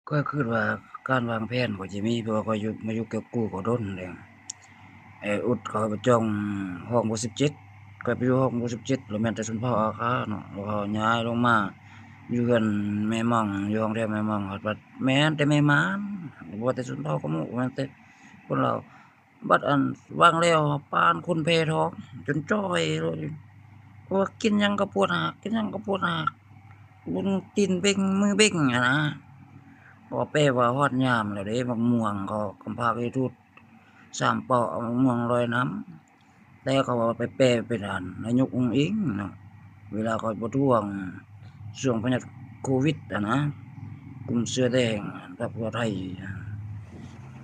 ก็คิดว่าการวางแผนก็สิมีเพราะว่าข้อยอยู่มาอยู่เก็บกู้ก็โดนแล้วไอ้อุดเขาไปจองห้องบ่17ข้อยไปอยู่ห้องบ่17แล้วแม่นแต่ชนเผ่าอาขาเนาะแล้วเขาย้ายลงมาอยู่เรือนแม่ม่องอยู่ห้องแถวแม่ม่องฮอดบัดแม่นแต่แม่ม้านบ่ว่าแต่ชนเผ่าขะโมกแม่นแต่คนลาวบัดอันวางแล้วปานคนแพ้ท้องจนจ้อยเลยเพราะว่ากินหยังก็ปวดหากกินหยังก็ปวดหากบุญตีนเบ่งมือเบ่งอะนะ พอเป้ว่าฮอดยามแล้วเด้มะม่วงเขากำพาไปทูดสามเปาะเอามะม่วงลอยน้ำแต่เขาว่าไปแปลเป็นอันนายกอุ๊งอิ๊งเนาะเวลาเขาประท้วงช่วงพยาโควิดอะนะกลุ่มเสื้อแดงพรรคเพื่อไทย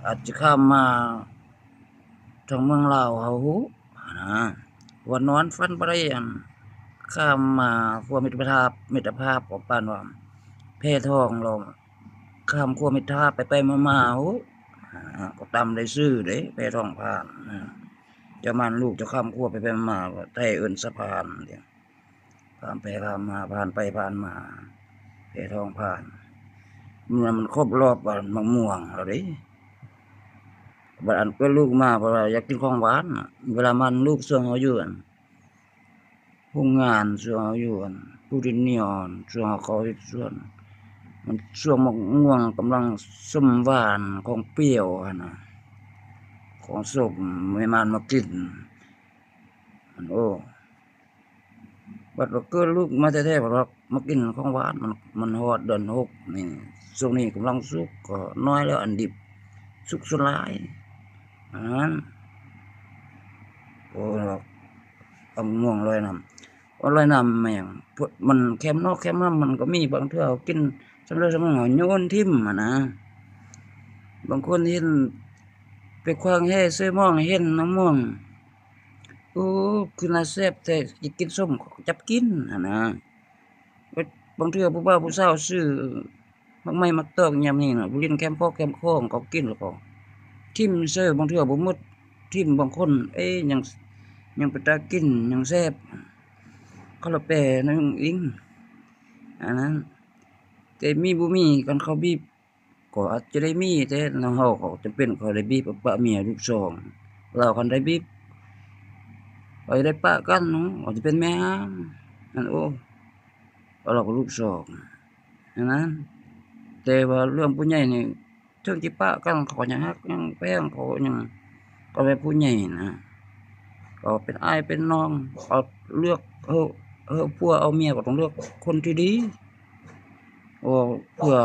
อาจจะข้ามมาทางเมืองลาวเขาฮู้นะว่านอนฝันบ่ได้อันข้ามมาขั้วมิตรภาพของปานว่าแพทองเราข้ามขั้วมิตรภาพไปๆมาๆโอ้ก็ตำได้ซื้อเด้แพทองผ่านเจ้ามันลูกเจ้าข้ามขั้วไปๆมาๆก็ไทยเอิ้นสะพานเดี๋ยวข้ามไปข้ามมาผ่านไปผ่านมาแพทองผ่านเมื่อมันครบรอบวันมะม่วงแล้วเด้ บัดอันก็ลูกมาเพราะว่าอยากกินของหวานน่ะเวลามันลูกช่วงเขาอยู่อั่นโรงงานช่วงเขาอยู่อั่นผู้ดินเหนียวช่วงเขาเฮ็ดสวนมันช่วงมะม่วงกำลังส้มหวานของเปรี้ยวอะนะของส้มแม่มันมากินมันโอ้บัดว่าเกิดลูกมาแท้ๆบัดว่ามากินของหวานมันฮอดเดือน6นี่ช่วงนี้กำลังสุกก็น้อยแล้วอันดิบสุกส่วนหลายอันนั้นโอ้เอามะม่วงลอยน้ำ อะไรนำแม่งพวกมันแคมนอกแคมน้ำมันก็มีบางเทื่อเอากินสำเร็จสำเนาโยนทิ่มอะนะบางคนเห็นไปขว้างแห่ใส่หม้องเห็นมะม่วงโอ้คือน่าแซ่บแต่สิกินส้มก็จับกินอะนะบางเทื่อผู้บ่าวผู้สาวซื้อมักไม้มักตอกยามนี้น่ะผู้เล่นแคมปอกแคมคองเขากินแล้วก็ทิ่มเซ้อบางเทื่อบ่หมดทิ่มบางคนเอ๊ะยังเป็นตากินยังแซ่บเขาละแปรนะอุ้งอิง อันนั้นแต่มีบ่มีคันเขาบีบก็อาจจะได้มีแต่ทางเฮาก็จำเป็นเขาได้บีบกับปะเมียลูกสองเราคันได้บีบก็ได้ปะกันเนาะอาจจะเป็นแม่ห้างนั่นโอ้เราก็ลูกสองอันนั้นแต่ว่าเรื่องผู้ใหญ่นี่ถึงสิปะกันเขาก็ยังฮักยังแพงเขายังก็เป็นผู้ใหญ่นะก็เป็นอ้ายเป็นน้องเอาเลือกผัวเอาเมียก็ต้องเลือกคนที่ดี โอ้เพื่อ